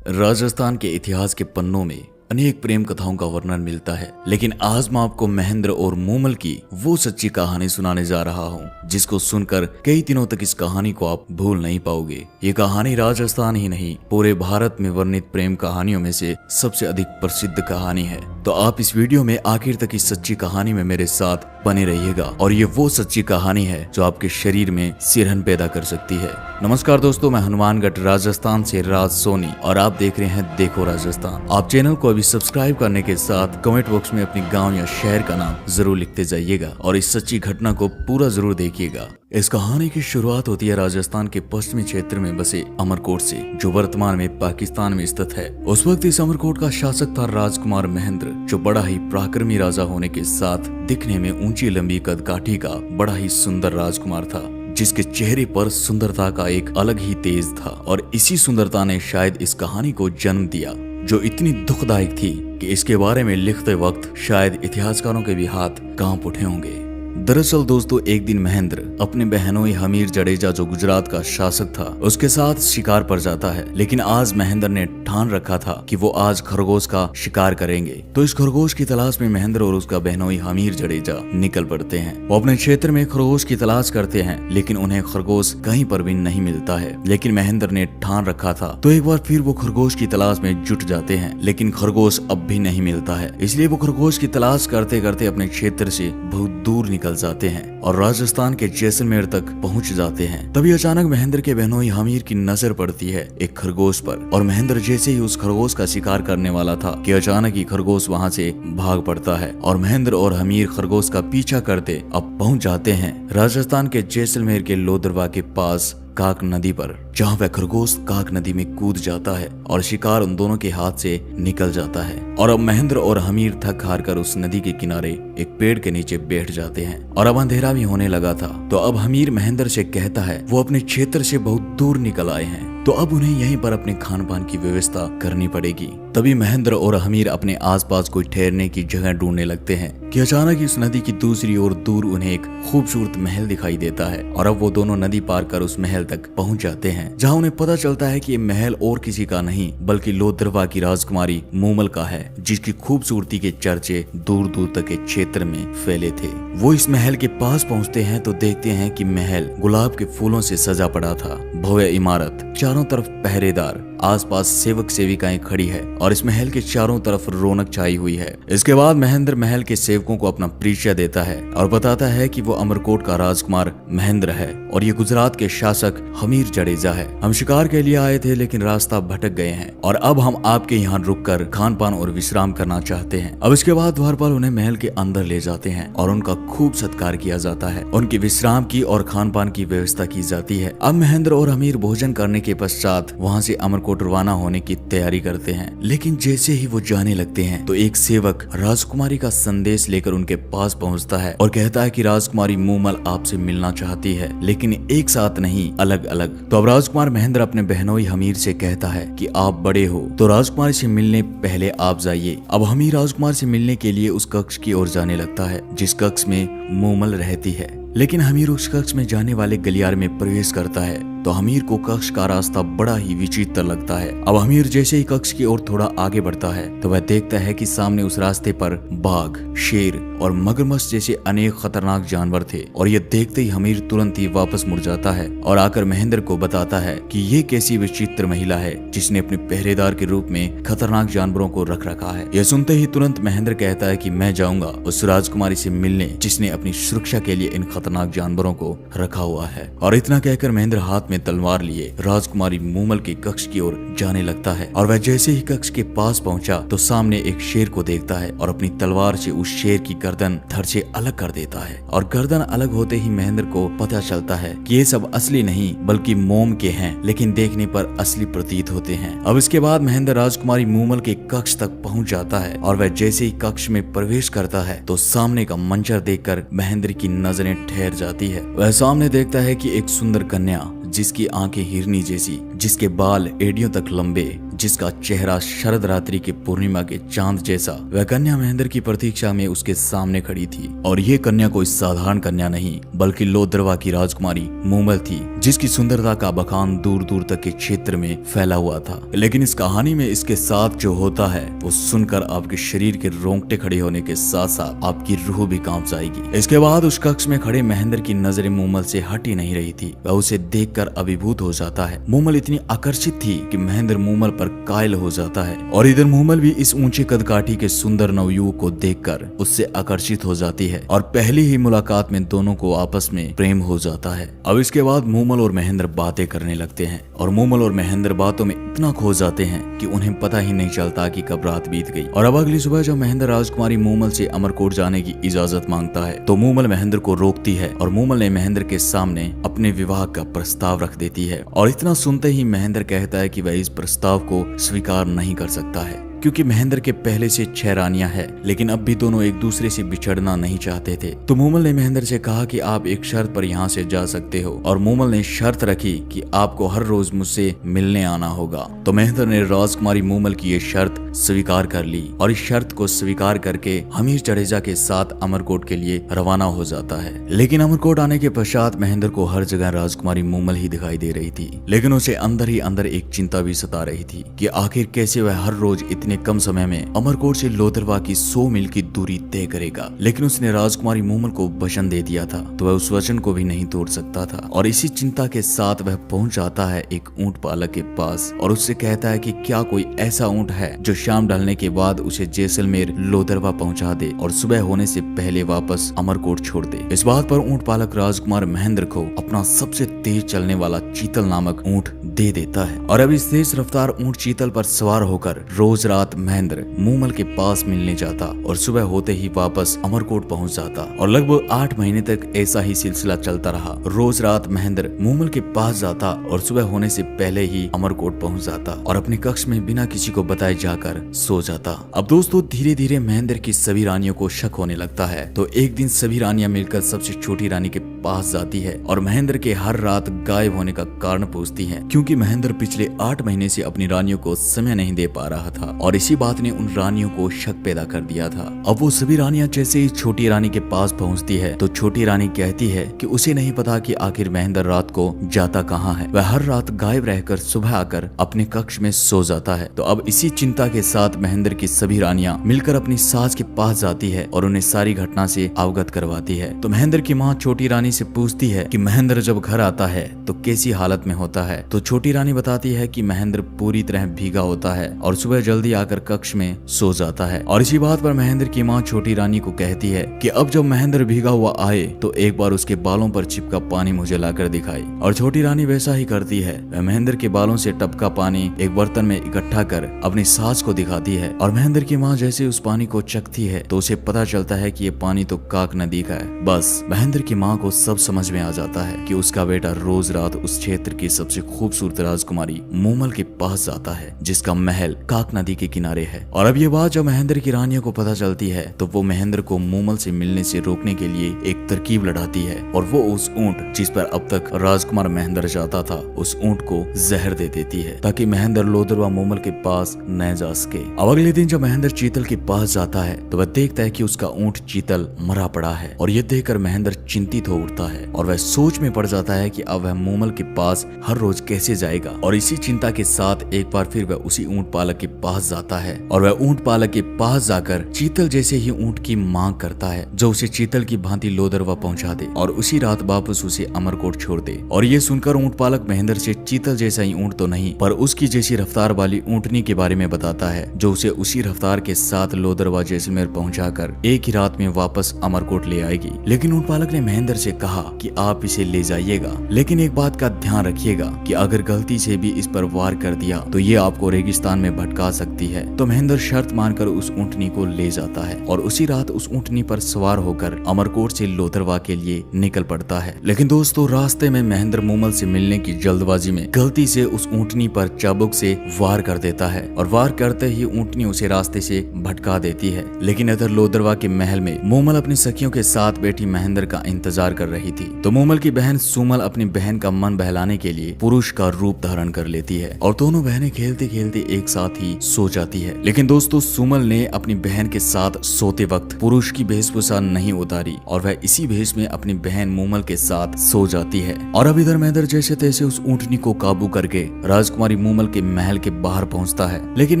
राजस्थान के इतिहास के पन्नों में अनेक प्रेम कथाओं का वर्णन मिलता है, लेकिन आज मैं आपको महेंद्र और मूमल की वो सच्ची कहानी सुनाने जा रहा हूँ जिसको सुनकर कई दिनों तक इस कहानी को आप भूल नहीं पाओगे। ये कहानी राजस्थान ही नहीं पूरे भारत में वर्णित प्रेम कहानियों में से सबसे अधिक प्रसिद्ध कहानी है। तो आप इस वीडियो में आखिर तक इस सच्ची कहानी में मेरे साथ बने रहिएगा और ये वो सच्ची कहानी है जो आपके शरीर में सिरहन पैदा कर सकती है। नमस्कार दोस्तों, मैं हनुमानगढ़ राजस्थान से राज सोनी और आप देख रहे हैं देखो राजस्थान। आप चैनल को अभी सब्सक्राइब करने के साथ कमेंट बॉक्स में अपनी गांव या शहर का नाम जरूर लिखते जाइएगा और इस सच्ची घटना को पूरा जरूर देखिएगा। इस कहानी की शुरुआत होती है राजस्थान के पश्चिमी क्षेत्र में बसे अमरकोट से, जो वर्तमान में पाकिस्तान में स्थित है। उस वक्त इस अमरकोट का शासक था राजकुमार महेंद्र, जो बड़ा ही पराक्रमी राजा होने के साथ दिखने में ऊंची लंबी कदकाठी का बड़ा ही सुंदर राजकुमार था, जिसके चेहरे पर सुंदरता का एक अलग ही तेज था। और इसी सुंदरता ने शायद इस कहानी को जन्म दिया, जो इतनी दुखदायक थी कि इसके बारे में लिखते वक्त शायद इतिहासकारों के भी हाथ कांप उठे होंगे। दरअसल दोस्तों, एक दिन महेंद्र अपने बहनोई हमीर जडेजा, जो गुजरात का शासक था, उसके साथ शिकार पर जाता है। लेकिन आज महेंद्र ने ठान रखा था कि वो आज खरगोश का शिकार करेंगे। तो इस खरगोश की तलाश में महेंद्र और उसका बहनोई हमीर जडेजा निकल पड़ते हैं। वो अपने क्षेत्र में खरगोश की तलाश करते हैं, लेकिन उन्हें खरगोश कहीं पर भी नहीं मिलता है। लेकिन महेंद्र ने ठान रखा था, तो एक बार फिर वो खरगोश की तलाश में जुट जाते हैं, लेकिन खरगोश अब भी नहीं मिलता है। इसलिए वो खरगोश की तलाश करते करते अपने क्षेत्र से बहुत दूर निकल जाते हैं और राजस्थान के जैसलमेर तक पहुंच जाते हैं। तभी अचानक महेंद्र के बहनोई हमीर की नजर पड़ती है एक खरगोश पर, और महेंद्र जैसे ही उस खरगोश का शिकार करने वाला था कि अचानक ही खरगोश वहां से भाग पड़ता है और महेंद्र और हमीर खरगोश का पीछा करते अब पहुंच जाते हैं राजस्थान के जैसलमेर के लोदरवा के पास काक नदी पर, जहाँ वह खरगोश काक नदी में कूद जाता है और शिकार उन दोनों के हाथ से निकल जाता है। और अब महेंद्र और हमीर थक हार कर उस नदी के किनारे एक पेड़ के नीचे बैठ जाते हैं और अब अंधेरा भी होने लगा था। तो अब हमीर महेंद्र से कहता है वो अपने क्षेत्र से बहुत दूर निकल आए हैं, तो अब उन्हें यहीं पर अपने खान पान की व्यवस्था करनी पड़ेगी। तभी महेंद्र और हमीर अपने आसपास कोई ठहरने की जगह ढूंढने लगते हैं कि अचानक इस नदी की दूसरी ओर दूर उन्हें एक खूबसूरत महल दिखाई देता है। और अब वो दोनों नदी पार कर उस महल तक पहुंच जाते हैं, जहां उन्हें पता चलता है कि ये महल और किसी का नहीं बल्कि लोदरवा की राजकुमारी मूमल का है, जिसकी खूबसूरती के चर्चे दूर दूर तक के क्षेत्र में फैले थे। वो इस महल के पास पहुंचते हैं तो देखते हैं कि महल गुलाब के फूलों से सजा पड़ा था। भव्य इमारत, चारों तरफ पहरेदार, आसपास सेवक सेविकाएं खड़ी है और इस महल के चारों तरफ रौनक छाई हुई है। इसके बाद महेंद्र महल के सेवकों को अपना परिचय देता है और बताता है कि वो अमरकोट का राजकुमार महेंद्र है और ये गुजरात के शासक हमीर जडेजा है। हम शिकार के लिए आए थे लेकिन रास्ता भटक गए हैं और अब हम आपके यहाँ रुककर खान पान और विश्राम करना चाहते हैं। अब इसके बाद द्वारपाल उन्हें महल के अंदर ले जाते हैं और उनका खूब सत्कार किया जाता है। उनकी विश्राम की और खान पान की व्यवस्था की जाती है। अब महेंद्र और हमीर भोजन करने के पश्चात वहाँ से अमरकोट रवाना होने की तैयारी करते हैं। लेकिन जैसे ही वो जाने लगते हैं तो एक सेवक राजकुमारी का संदेश लेकर उनके पास पहुंचता है और कहता है कि राजकुमारी मूमल आपसे मिलना चाहती है, लेकिन एक साथ नहीं, अलग अलग। तो अब राजकुमार महेंद्र अपने बहनोई हमीर से कहता है कि आप बड़े हो तो राजकुमारी से मिलने पहले आप जाइए। अब हमीर राजकुमार से मिलने के लिए उस कक्ष की ओर जाने लगता है जिस कक्ष में मूमल रहती है। लेकिन हमीर उस कक्ष में जाने वाले गलियारे में प्रवेश करता है तो हमीर को कक्ष का रास्ता बड़ा ही विचित्र लगता है। अब हमीर जैसे ही कक्ष की ओर थोड़ा आगे बढ़ता है तो वह देखता है कि सामने उस रास्ते पर बाघ, शेर और मगरमच्छ जैसे अनेक खतरनाक जानवर थे। और ये देखते ही हमीर तुरंत ही वापस मुड़ जाता है और आकर महेंद्र को बताता है कि ये कैसी विचित्र महिला है जिसने अपने पहरेदार के रूप में खतरनाक जानवरों को रख रखा है। यह सुनते ही तुरंत महेंद्र कहता है कि मैं जाऊंगा उस राजकुमारी से मिलने जिसने अपनी सुरक्षा के लिए इन खतरनाक जानवरों को रखा हुआ है। और इतना कहकर महेंद्र हाथ में तलवार लिए राजकुमारी मूमल के कक्ष की ओर जाने लगता है। और वह जैसे ही कक्ष के पास पहुंचा तो सामने एक शेर को देखता है और अपनी तलवार से उस शेर की गर्दन धड़ से अलग कर देता है। और गर्दन अलग होते ही महेंद्र को पता चलता है कि ये सब असली नहीं बल्कि मोम के हैं, लेकिन देखने पर असली प्रतीत होते हैं। अब इसके बाद महेंद्र राजकुमारी मूमल के कक्ष तक पहुंच जाता है और वह जैसे ही कक्ष में प्रवेश करता है तो सामने का मंजर देखकर महेंद्र की नजरें ठहर जाती है। वह सामने देखता है कि एक सुंदर कन्या जिसकी आंखें हिरनी जैसी, जिसके बाल एड़ियों तक लंबे, जिसका चेहरा शरद रात्रि के पूर्णिमा के चांद जैसा, वह कन्या महेंद्र की प्रतीक्षा में उसके सामने खड़ी थी। और ये कन्या कोई साधारण कन्या नहीं, बल्कि लोदरवा की राजकुमारी मूमल थी, जिसकी सुंदरता का बखान दूर दूर तक के क्षेत्र में फैला हुआ था। लेकिन इस कहानी में इसके साथ जो होता है वो सुनकर आपके शरीर के रोंगटे खड़े होने के साथ साथ आपकी रूह भी कांप जाएगी। इसके बाद उस कक्ष में खड़े महेंद्र की नजरें मूमल से हट ही नहीं रही थी। वह उसे देखकर अभिभूत हो जाता है। मूमल इतनी आकर्षित थी कि महेंद्र मूमल पर कायल हो जाता है, और इधर मूमल भी इस ऊंचे कदकाठी के सुंदर नवयुवक को देखकर उससे आकर्षित हो जाती है, और पहली ही मुलाकात में दोनों को आपस में प्रेम हो जाता है। अब इसके बाद मूमल और महेंद्र बातें करने लगते हैं, और मूमल और महेंद्र बातों में इतना खो जाते हैं कि उन्हें पता ही नहीं चलता कि कब रात बीत गई। और अब अगली सुबह जब महेंद्र राजकुमारी मूमल से अमरकोट जाने की इजाजत मांगता है तो मूमल महेंद्र को रोकती है, और मूमल ने महेंद्र के सामने अपने विवाह का प्रस्ताव रख देती है। और इतना सुनते ही महेंद्र कहता है कि वह इस प्रस्ताव को स्वीकार नहीं कर सकता है, क्योंकि महेंद्र के पहले से 6 रानियां हैं, लेकिन अब भी दोनों एक दूसरे से बिछड़ना नहीं चाहते थे। तो मूमल ने महेंद्र से कहा कि आप एक शर्त पर यहाँ से जा सकते हो, और मूमल ने शर्त रखी कि आपको हर रोज मुझसे मिलने आना होगा। तो महेंद्र ने राजकुमारी मूमल की ये शर्त स्वीकार कर ली, और इस शर्त को स्वीकार करके हमीर जडेजा के साथ अमरकोट के लिए रवाना हो जाता है। लेकिन अमरकोट आने के पश्चात महेंद्र को हर जगह राजकुमारी मूमल ही दिखाई दे रही थी, लेकिन उसे अंदर ही अंदर एक चिंता भी सता रही थी कि आखिर कैसे वह हर रोज इतने कम समय में अमरकोट से लोदरवा की 100 मील की दूरी तय करेगा। लेकिन उसने राजकुमारी मूमल को वचन दे दिया था, तो वह उस वचन को भी नहीं तोड़ सकता था। और इसी चिंता के साथ वह पहुंच जाता है एक ऊंट पालक के पास, और उससे कहता है कि क्या कोई ऐसा ऊंट है जो शाम ढलने के बाद उसे जैसलमेर लोदरवा पहुंचा दे और सुबह होने से पहले वापस अमरकोट छोड़ दे। इस बात पर ऊंट पालक राजकुमार महेंद्र को अपना सबसे तेज चलने वाला चीतल नामक ऊंट दे देता है। और अब इस तेज रफ्तार ऊंट चीतल पर सवार होकर रोज रात महेंद्र मूमल के पास मिलने जाता, और सुबह होते ही वापस अमरकोट पहुंच जाता। और लगभग 8 महीने तक ऐसा ही सिलसिला चलता रहा। रोज रात महेंद्र मूमल के पास जाता और सुबह होने से पहले ही अमरकोट पहुंच जाता, और अपने कक्ष में बिना किसी को बताए जाकर सो जाता। अब दोस्तों धीरे धीरे महेंद्र की सभी रानियों को शक होने लगता है। तो एक दिन सभी रानियां मिलकर सबसे छोटी रानी के पास जाती है, और महेंद्र के हर रात गायब होने का कारण पूछती है, क्योंकि महेंद्र पिछले 8 महीने से अपनी रानियों को समय नहीं दे पा रहा था, और इसी बात ने उन रानियों को शक पैदा कर दिया था। अब वो सभी रानियां जैसे ही छोटी रानी के पास पहुंचती है तो छोटी रानी कहती है कि उसे नहीं पता कि आखिर महेंद्र रात को जाता कहाँ है। वह हर रात गायब रहकर सुबह आकर अपने कक्ष में सो जाता है। तो अब इसी चिंता के साथ महेंद्र की सभी रानियां मिलकर अपनी सास के पास जाती है और उन्हें सारी घटना से अवगत करवाती है। तो महेंद्र की माँ छोटी रानी से पूछती है कि महेंद्र जब घर आता है तो कैसी हालत में होता है। तो छोटी रानी बताती है कि महेंद्र पूरी तरह भीगा होता है और सुबह जल्दी आकर कक्ष में सो जाता है। और इसी बात पर महेंद्र की माँ छोटी रानी को कहती है कि अब जब महेंद्र भीगा हुआ आए तो एक बार उसके बालों पर चिपका पानी मुझे लाकर दिखाई। और छोटी रानी वैसा ही करती है। वह महेंद्र के बालों से टपका पानी एक बर्तन में इकट्ठा कर अपनी सास को दिखाती है, और महेंद्र की माँ जैसे उस पानी को चखती है तो उसे पता चलता है कि ये पानी तो काक नदी का है। बस महेंद्र की माँ को सब समझ में आ जाता है कि उसका बेटा रोज रात उस क्षेत्र की सबसे खूबसूरत राजकुमारी मूमल के पास जाता है, जिसका महल काक नदी के किनारे है। और अब ये बात जब महेंद्र की रानियों को पता चलती है तो वो महेंद्र को मूमल से मिलने से रोकने के लिए एक तरकीब लड़ाती है, और वो उस ऊंट जिस पर अब तक राजकुमार महेंद्र जाता था उस ऊंट को जहर दे देती है, ताकि महेंद्र लोदरवा मूमल के पास न जा सके। अब अगले दिन जब महेंद्र चीतल के पास जाता है तो वह देखता है कि उसका ऊंट चीतल मरा पड़ा है, और ये देखकर महेंद्र चिंतित हो उठता है और वह सोच में पड़ जाता है कि अब वह मूमल के पास हर रोज कैसे जाएगा। और इसी चिंता के साथ एक बार फिर वह उसी ऊंट पालक के पास जाता है, और वह ऊंट पालक के पास जाकर चीतल जैसे ही ऊंट की मांग करता है जो उसे चीतल की भांति लोदरवा पहुंचा दे और उसी रात वापस उसे अमरकोट छोड़ दे। और ये सुनकर ऊंट पालक महेंद्र से चीतल जैसा ही ऊंट तो नहीं पर उसकी जैसी रफ्तार वाली ऊंटनी के बारे में बताता है, जो उसे उसी रफ्तार के साथ लोदरवा जैसलमेर पहुंचाकर एक ही रात में वापस अमरकोट ले आएगी। लेकिन ऊंट पालक ने महेंद्र से कहा कि आप इसे ले जाइएगा, लेकिन एक बात का ध्यान रखिएगा कि अगर गलती से भी इस पर वार कर दिया तो ये आपको रेगिस्तान में भटका सकती है। तो महेंद्र शर्त मानकर उस ऊंटनी को ले जाता है और उसी रात उस ऊंटनी पर सवार होकर अमरकोट से लोदरवा के लिए निकल पड़ता है। लेकिन दोस्तों रास्ते में महेंद्र मूमल से मिलने की जल्दबाजी में गलती से उस ऊंटनी पर चाबुक से वार कर देता है, और वार करते ही ऊंटनी उसे रास्ते से भटका देती है। लेकिन इधर लोदरवा के महल में मूमल अपनी सखियों के साथ बैठी महेंद्र का इंतजार कर रही थी। तो मूमल की बहन सुमल अपनी बहन का मन बहलाने के लिए पुरुष का रूप धारण कर लेती है और दोनों बहनें खेलते खेलते एक साथ ही सो जाती है। लेकिन दोस्तों सुमल ने अपनी बहन के साथ सोते वक्त पुरुष की वेशभूषा नहीं उतारी और वह इसी भेष में अपनी बहन मूमल के साथ सो जाती है। और अब इधर महेंद्र जैसे तैसे उस ऊंटनी को काबू करके राजकुमारी मूमल के महल के बाहर पहुंचता है। लेकिन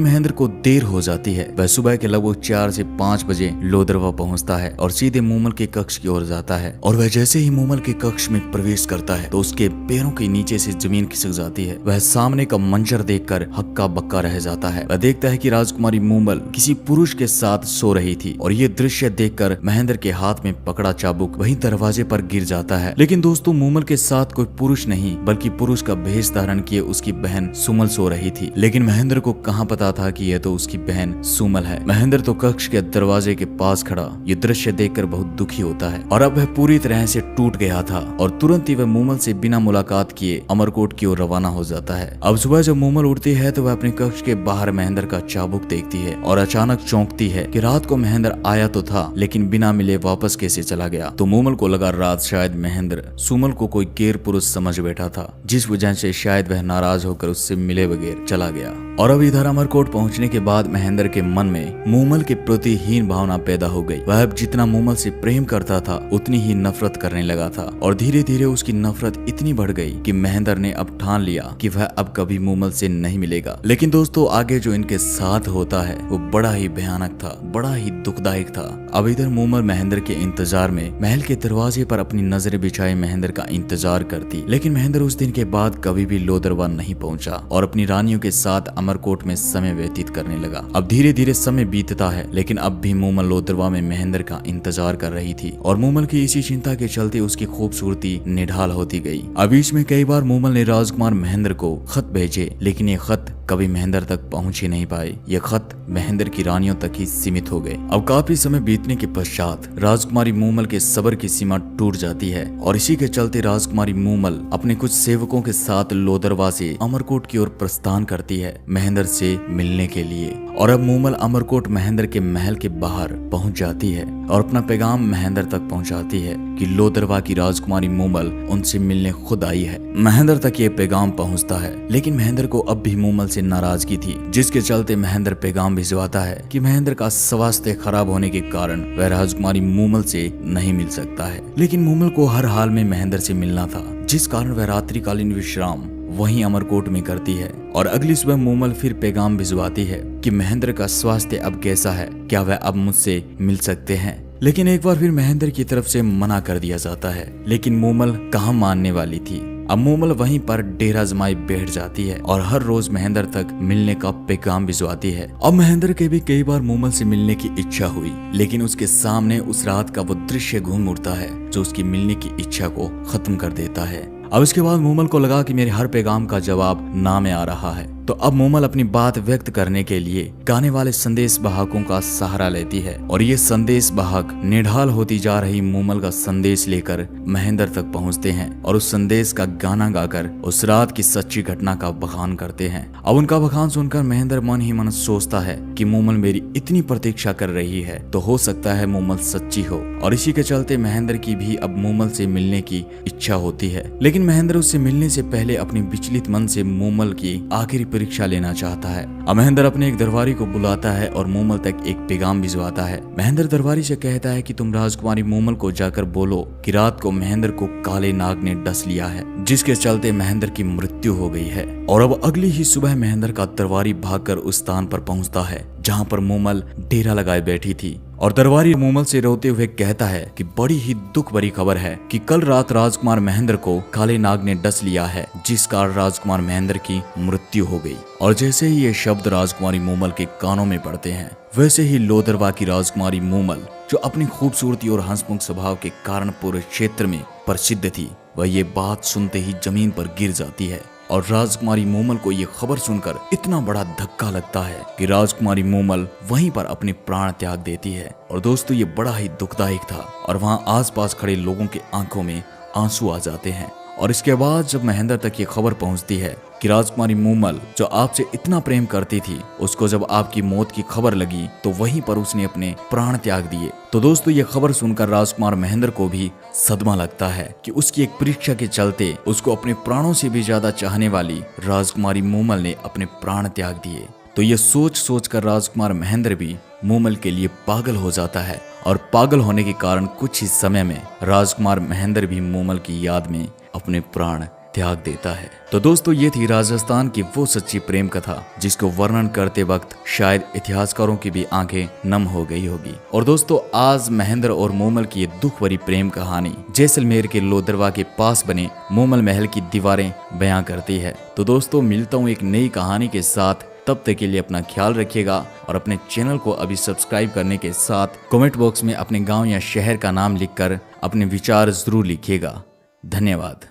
महेंद्र को देर हो जाती है। वह सुबह के लगभग 4 से 5 बजे लोदरवा पहुंचता है और सीधे मूमल के कक्ष की ओर जाता है। और वह जैसे ही मूमल के कक्ष में प्रवेश करता है तो उसके पैरों के नीचे से जमीन खिसक जाती है। वह सामने का मंजर देखकर हक्का बक्का रह जाता है। वह देखता है कि राजकुमारी मूमल किसी पुरुष के साथ सो रही थी और ये दृश्य देखकर महेंद्र के हाथ में पकड़ा चाबुक वहीं दरवाजे पर गिर जाता है। लेकिन दोस्तों मूमल के साथ कोई पुरुष नहीं बल्कि पुरुष का भेष धारण किए उसकी बहन सुमल सो रही थी। लेकिन महेंद्र को कहाँ पता था कि यह तो उसकी बहन सुमल है। महेंद्र तो कक्ष के दरवाजे के पास खड़ा ये दृश्य देखकर बहुत दुखी होता है और अब वह पूरी तरह से टूट गया था और तुरंत ही वह मूमल से बिना मुलाकात किए अमरकोट की ओर रवाना हो जाता है। अब सुबह जब मूमल उठती है तो वह अपने कक्ष के बाहर महेंद्र का चाबुक देखती है और अचानक चौंकती है कि रात को महेंद्र आया तो था लेकिन बिना मिले वापस कैसे चला गया। तो मूमल को लगा रात शायद महेंद्र सुमल को कोई गैर पुरुष समझ बैठा था, जिस वजह से शायद वह नाराज होकर उससे मिले बगैर चला गया। और अब इधर अमरकोट पहुंचने के बाद महेंद्र के मन में मूमल के प्रति हीन भावना पैदा हो गई। वह अब जितना मूमल से प्रेम करता था उतनी ही नफरत करने लगा था और धीरे धीरे उसकी नफरत इतनी बढ़ गई कि महेंद्र ने अब ठान लिया कि वह अब कभी मूमल से नहीं मिलेगा। लेकिन दोस्तों आगे जो इनके साथ होता है वो बड़ा ही भयानक था, बड़ा ही दुखदायक था। अब इधर मूमल महेंद्र के इंतजार में महल के दरवाजे पर अपनी नजरें बिछाए महेंद्र का इंतजार करती। लेकिन महेंद्र उस दिन के बाद कभी भी लोदरवा नहीं पहुंचा और अपनी रानियों के साथ अमरकोट में समय व्यतीत करने लगा। अब धीरे धीरे समय बीतता है लेकिन अब भी मूमल लोदरवा में महेंद्र का इंतजार कर रही थी और मूमल की इसी चिंता के चलते उसकी खूबसूरती निढाल होती गई। अब बीच में कई बार मूमल ने राजकुमार महेंद्र को खत भेजे लेकिन ये खत कभी महेंद्र तक पहुंच ही नहीं पाए। ये खत महेंद्र की रानियों तक ही सीमित हो गए। अब काफी समय बीतने के पश्चात राजकुमारी मूमल के सब्र की सीमा टूट जाती है और इसी के चलते राजकुमारी मूमल अपने कुछ सेवकों के साथ लोदरवा से अमरकोट की ओर प्रस्थान करती है महेंद्र से मिलने के लिए। और अब मूमल अमरकोट महेंद्र के महल के बाहर पहुंच जाती है और अपना पैगाम महेंद्र तक पहुंचाती है कि लोदरवा की राजकुमारी मूमल उनसे मिलने खुद आई है। महेंद्र तक ये पैगाम पहुंचता है लेकिन महेंद्र को अब भी मूमल से नाराजगी थी, जिसके चलते महेंद्र पैगाम भिजवाता है कि महेंद्र का स्वास्थ्य खराब होने के कारण वह राजकुमारी मूमल से नहीं मिल सकता है। लेकिन मूमल को हर हाल में महेंद्र से मिलना था, जिस कारण वह रात्रिकालीन विश्राम वहीं अमरकोट में करती है। और अगली सुबह मूमल फिर पैगाम भिजवाती है कि महेंद्र का स्वास्थ्य अब कैसा है, क्या वह अब मुझसे मिल सकते हैं। लेकिन एक बार फिर महेंद्र की तरफ से मना कर दिया जाता है। लेकिन मूमल कहाँ मानने वाली थी। अब मूमल वहीं पर डेरा जमाई बैठ जाती है और हर रोज महेंद्र तक मिलने का पैगाम भिजवाती है। अब महेंद्र के भी कई बार मूमल से मिलने की इच्छा हुई लेकिन उसके सामने उस रात का वो दृश्य घूम उठता है जो उसकी मिलने की इच्छा को खत्म कर देता है। अब इसके बाद मूमल को लगा कि मेरे हर पैगाम का जवाब ना में आ रहा है। तो अब मूमल अपनी बात व्यक्त करने के लिए गाने वाले संदेश वाहकों का सहारा लेती है और ये संदेश वाहक निढाल होती जा रही मूमल का संदेश लेकर महेंद्र तक पहुंचते हैं और उस संदेश का गाना गाकर उस रात की सच्ची घटना का बखान करते हैं। अब उनका बखान सुनकर महेंद्र मन ही मन सोचता है कि मूमल मेरी इतनी प्रतीक्षा कर रही है तो हो सकता है मूमल सच्ची हो। और इसी के चलते महेंद्र की भी अब मूमल से मिलने की इच्छा होती है। लेकिन महेंद्र उससे मिलने से पहले अपने विचलित मन से मूमल की आखिरी परीक्षा लेना चाहता है। अब महेंद्र अपने एक दरबारी को बुलाता है और मूमल तक एक पैगाम भिजवाता है। महेंद्र दरबारी से कहता है कि तुम राजकुमारी मूमल को जाकर बोलो कि रात को महेंद्र को काले नाग ने डस लिया है, जिसके चलते महेंद्र की मृत्यु हो गई है। और अब अगली ही सुबह महेंद्र का दरबारी भागकर उस स्थान पर पहुंचता है जहां पर मूमल डेरा लगाए बैठी थी और दरबारी मूमल से रोते हुए कहता है कि बड़ी ही दुख भरी खबर है कि कल रात राजकुमार महेंद्र को काले नाग ने डस लिया है, जिस कारण राजकुमार महेंद्र की मृत्यु हो गई। और जैसे ही ये शब्द राजकुमारी मूमल के कानों में पड़ते हैं वैसे ही लोदरवा की राजकुमारी मूमल, जो अपनी खूबसूरती और हंसमुख स्वभाव के कारण पूरे क्षेत्र में प्रसिद्ध थी, वह ये बात सुनते ही जमीन पर गिर जाती है। और राजकुमारी मूमल को ये खबर सुनकर इतना बड़ा धक्का लगता है कि राजकुमारी मूमल वहीं पर अपने प्राण त्याग देती है। और दोस्तों ये बड़ा ही दुखदायक था और वहाँ आसपास खड़े लोगों के आंखों में आंसू आ जाते हैं और इसके बाद जब महेंद्र तक ये खबर पहुंचती है कि राजकुमारी मूमल जो आपसे इतना प्रेम करती थी, उसको जब आपकी मौत की खबर लगी तो वहीं पर उसने अपने प्राण त्याग दिए। तो दोस्तों ये खबर सुनकर राजकुमार महेंद्र को भी सदमा लगता है कि उसकी एक परीक्षा के चलते उसको अपने प्राणों से भी ज्यादा चाहने वाली राजकुमारी मूमल ने अपने प्राण त्याग दिए। तो ये सोच कर राजकुमार महेंद्र भी मूमल के लिए पागल हो जाता है और पागल होने के कारण कुछ ही समय में राजकुमार महेंद्र भी मूमल की याद में अपने प्राण त्याग देता है। तो दोस्तों ये थी राजस्थान की वो सच्ची प्रेम कथा जिसको वर्णन करते वक्त शायद इतिहासकारों की भी आंखें नम हो गई होगी। और दोस्तों आज महेंद्र और मूमल की ये दुख भरी प्रेम कहानी जैसलमेर के लोदरवा के पास बने मूमल महल की दीवारें बयां करती है। तो दोस्तों मिलता हूँ एक नई कहानी के साथ, तब तक के लिए अपना ख्याल रखिएगा और अपने चैनल को अभी सब्सक्राइब करने के साथ कमेंट बॉक्स में अपने गांव या शहर का नाम लिखकर अपने विचार जरूर लिखिएगा। धन्यवाद।